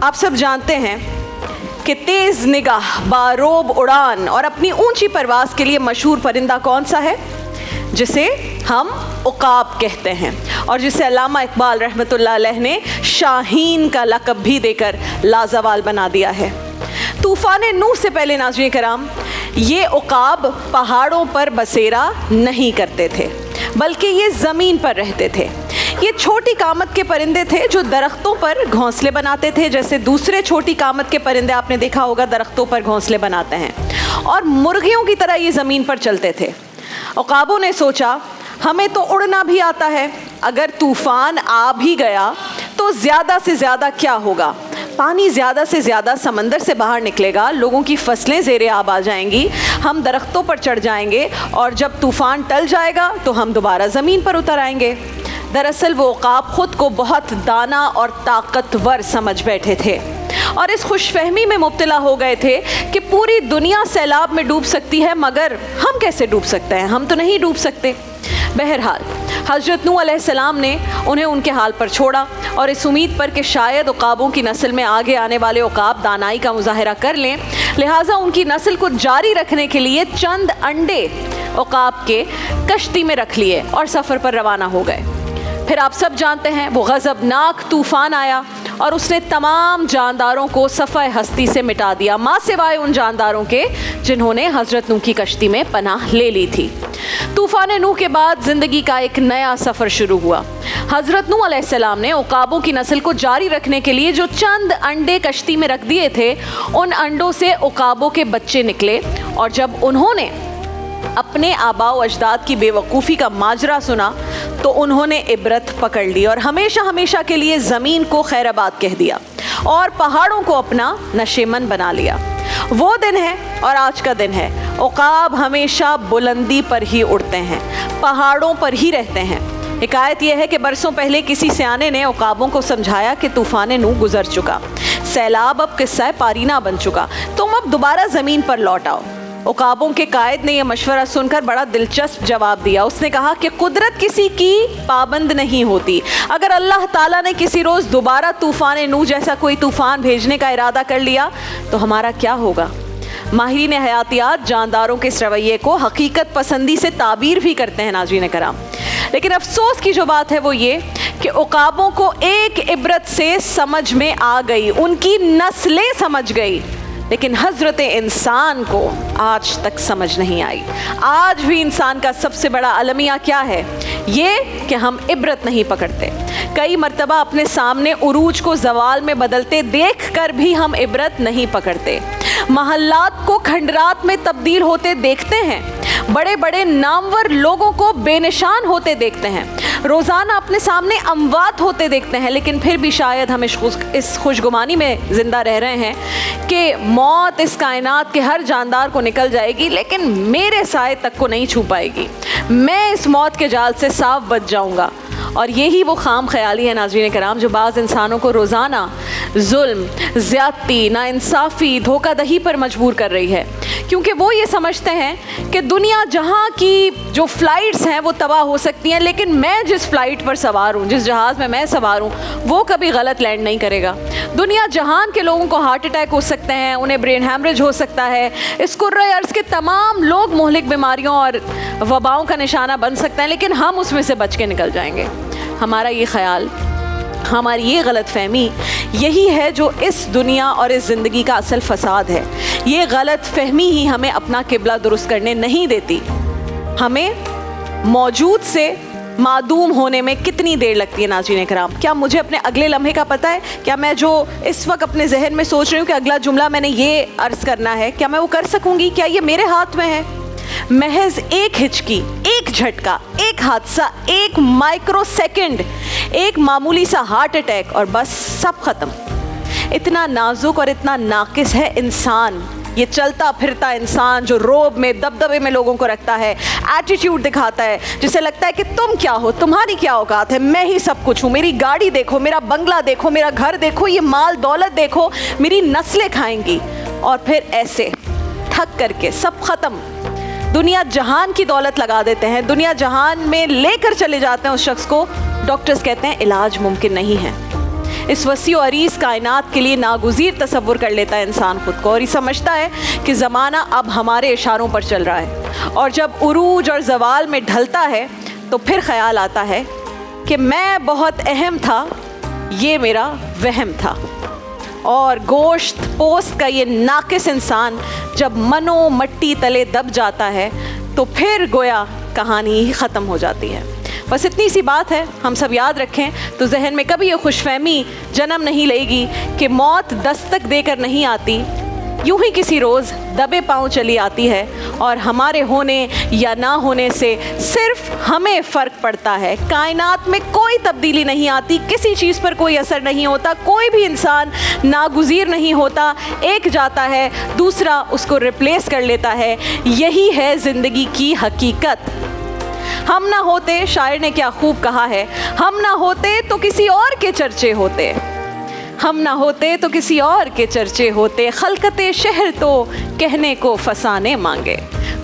आप सब जानते हैं कि तेज निगाह, बारोब उड़ान और अपनी ऊंची परवास के लिए मशहूर परिंदा कौन सा है, जिसे हम उकाब कहते हैं और जिसे अल्लामा इकबाल रहमतुल्लाह अलैह ने शाहीन का लक़ब भी देकर लाजवाल बना दिया है। तूफ़ान नूह से पहले नाज़रीन कराम, ये उकाब पहाड़ों पर बसेरा नहीं करते थे, बल्कि ये ज़मीन पर रहते थे। ये छोटी कामत के परिंदे थे जो दरख्तों पर घोंसले बनाते थे, जैसे दूसरे छोटी कामत के परिंदे आपने देखा होगा दरख्तों पर घोंसले बनाते हैं, और मुर्गियों की तरह ये ज़मीन पर चलते थे। उकाबों ने सोचा हमें तो उड़ना भी आता है, अगर तूफ़ान आ भी गया तो ज़्यादा से ज़्यादा क्या होगा, पानी ज़्यादा से ज़्यादा समंदर से बाहर निकलेगा, लोगों की फसलें ज़ेरे आब आ जाएंगी, हम दरख्तों पर चढ़ जाएंगे और जब तूफ़ान टल जाएगा तो हम दोबारा ज़मीन पर उतर आएंगे। दरअसल वो उकाब ख़ुद को बहुत दाना और ताकतवर समझ बैठे थे और इस खुशफहमी में मुब्तला हो गए थे कि पूरी दुनिया सैलाब में डूब सकती है, मगर हम कैसे डूब सकते हैं, हम तो नहीं डूब सकते। बहरहाल हज़रत नूह अलैहिस्सलाम ने उन्हें उनके हाल पर छोड़ा और इस उम्मीद पर कि शायद उकाबों की नस्ल में आगे आने वाले उकाब दानाई का मुजाहरा कर लें, लिहाजा उनकी नस्ल को जारी रखने के लिए चंद अंडे उकाब के कश्ती में रख लिए और सफ़र पर रवाना हो गए। फिर आप सब जानते हैं वो गज़बनाक तूफ़ान आया और उसने तमाम जानदारों को सफ़ाए हस्ती से मिटा दिया, माँ सिवाय उन जानदारों के जिन्होंने हज़रत नूह की कश्ती में पनाह ले ली थी। तूफ़ान नूह के बाद ज़िंदगी का एक नया सफ़र शुरू हुआ। हज़रत नूह अलैहिस्सलाम ने उकाबों की नस्ल को जारी रखने के लिए जो चंद अंडे कश्ती में रख दिए थे, उन अंडों से उकाबों के बच्चे निकले और जब उन्होंने अपने आबाओ अजदाद की बेवकूफ़ी का माजरा सुना तो उन्होंने इबरत पकड़ ली और हमेशा हमेशा के लिए ज़मीन को खैराबाद कह दिया और पहाड़ों को अपना नशेमन बना लिया। वो दिन है और आज का दिन है। उकाब हमेशा बुलंदी पर ही उड़ते हैं, पहाड़ों पर ही रहते हैं। हिकायत यह है कि बरसों पहले किसी सियाने ने उकाबों को समझाया कि तूफ़ान नूह गुजर चुका, सैलाब अब किस्सा पारीना बन चुका, तुम अब दोबारा ज़मीन पर लौट आओ। उकाबों के कायद ने यह मशवरा सुनकर बड़ा दिलचस्प जवाब दिया। उसने कहा कि कुदरत किसी की पाबंद नहीं होती, अगर अल्लाह ताला ने किसी रोज़ दोबारा तूफ़ान नूह जैसा कोई तूफ़ान भेजने का इरादा कर लिया तो हमारा क्या होगा। माहिरीन हयातियात जानदारों के इस रवैये को हकीकत पसंदी से ताबीर भी करते हैं नाज़रीन कराम, लेकिन अफसोस की जो बात है वो ये कि उकाबों को एक इबरत से समझ में आ गई, उनकी नस्लें समझ गई, लेकिन हज़रत इंसान को आज तक समझ नहीं आई। आज भी इंसान का सबसे बड़ा अलमिया क्या है, ये कि हम इबरत नहीं पकड़ते। कई मर्तबा अपने सामने उरूज को जवाल में बदलते देख कर भी हम इबरत नहीं पकड़ते। महल्लात को खंडरात में तब्दील होते देखते हैं, बड़े बड़े नामवर लोगों को बेनिशान होते देखते हैं, रोज़ाना अपने सामने अमवात होते देखते हैं, लेकिन फिर भी शायद हम इस खुशगुमानी में ज़िंदा रह रहे हैं कि मौत इस कायनात के हर जानदार को निकल जाएगी लेकिन मेरे साए तक को नहीं छू पाएगी, मैं इस मौत के जाल से साफ बच जाऊंगा। और यही वो खाम ख्याली है नाज़रीन कराम जो बाज़ इंसानों को रोज़ाना जुल्म, ज़्यादती, नाइंसाफ़ी, धोखादही पर मजबूर कर रही है, क्योंकि वो ये समझते हैं कि दुनिया जहाँ की जो फ़्लाइट्स हैं वो तबाह हो सकती हैं, लेकिन मैं जिस फ़्लाइट पर सवार हूँ, जिस जहाज़ में मैं सवार हूँ, वो कभी गलत लैंड नहीं करेगा। दुनिया जहान के लोगों को हार्ट अटैक हो सकते हैं, उन्हें ब्रेन हैमरेज हो सकता है, इस कुर्रे अर्ज़ के तमाम लोग मोहलिक बीमारियों और वबाओं का निशाना बन सकते हैं, लेकिन हम उसमें से बच के निकल जाएंगे। हमारा ये ख्याल, हमारी ये गलत फहमी, यही है जो इस दुनिया और इस ज़िंदगी का असल फसाद है। ये गलत फहमी ही हमें अपना किबला दुरुस्त करने नहीं देती। हमें मौजूद से मादूम होने में कितनी देर लगती है नाज़रीन कराम। क्या मुझे अपने अगले लम्हे का पता है? क्या मैं जो इस वक्त अपने जहन में सोच रही हूँ कि अगला जुमला मैंने ये अर्ज़ करना है, क्या मैं वो कर सकूँगी? क्या ये मेरे हाथ में है? महज एक हिचकी, एक झटका, एक हादसा, एक माइक्रो सेकंड, एक मामूली सा हार्ट अटैक और बस सब खत्म। इतना नाजुक और इतना नाकिस है इंसान, ये चलता फिरता इंसान जो रोब में, दबदबे में लोगों को रखता है, एटीट्यूड दिखाता है, जिसे लगता है कि तुम क्या हो, तुम्हारी क्या औकात है, मैं ही सब कुछ हूँ, मेरी गाड़ी देखो, मेरा बंगला देखो, मेरा घर देखो, ये माल दौलत देखो, मेरी नस्लें खाएंगी। और फिर ऐसे थक करके सब खत्म, दुनिया जहान की दौलत लगा देते हैं, दुनिया जहान में लेकर चले जाते हैं उस शख्स को। डॉक्टर्स कहते हैं इलाज मुमकिन नहीं है। इस वसी और अरीज़ कायनात के लिए नागुज़ीर तसव्वुर कर लेता है इंसान खुद को, और ये समझता है कि ज़माना अब हमारे इशारों पर चल रहा है। और जब उरूज और ज़वाल में ढलता है तो फिर ख्याल आता है कि मैं बहुत अहम था, ये मेरा वहम था। और गोश्त पोस्त का ये नाकिस इंसान जब मनो मट्टी तले दब जाता है तो फिर गोया कहानी ही ख़त्म हो जाती है। बस इतनी सी बात है, हम सब याद रखें तो जहन में कभी ये खुशफहमी जन्म नहीं लेगी कि मौत दस्तक देकर नहीं आती, यूं ही किसी रोज़ दबे पांव चली आती है। और हमारे होने या ना होने से सिर्फ हमें फ़र्क पड़ता है। कायनात में कोई तब्दीली नहीं आती, किसी चीज़ पर कोई असर नहीं होता, कोई भी इंसान नागुज़ीर नहीं होता। एक जाता है, दूसरा उसको रिप्लेस कर लेता है। यही है ज़िंदगी की हकीकत। हम ना होते, शायर ने क्या खूब कहा है, हम ना होते तो किसी और के चर्चे होते, हम ना होते तो किसी और के चर्चे होते, खलकते शहर तो कहने को फसाने मांगे।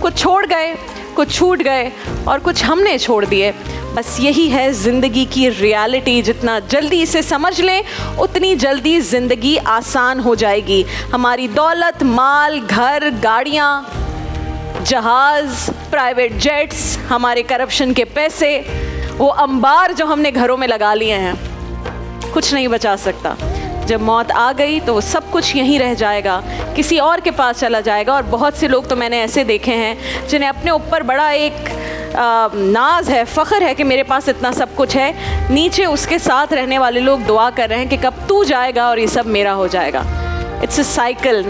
कुछ छोड़ गए, कुछ छूट गए और कुछ हमने छोड़ दिए। बस यही है ज़िंदगी की रियलिटी। जितना जल्दी इसे समझ लें उतनी जल्दी ज़िंदगी आसान हो जाएगी। हमारी दौलत, माल, घर, गाड़ियाँ, जहाज़, प्राइवेट जेट्स, हमारे करप्शन के पैसे, वो अंबार जो हमने घरों में लगा लिए हैं, कुछ नहीं बचा सकता। जब मौत आ गई तो वो सब कुछ यहीं रह जाएगा, किसी और के पास चला जाएगा। और बहुत से लोग तो मैंने ऐसे देखे हैं जिन्हें अपने ऊपर बड़ा एक नाज है, फ़ख्र है कि मेरे पास इतना सब कुछ है, नीचे उसके साथ रहने वाले लोग दुआ कर रहे हैं कि कब तू जाएगा और ये सब मेरा हो जाएगा। It's a cycle.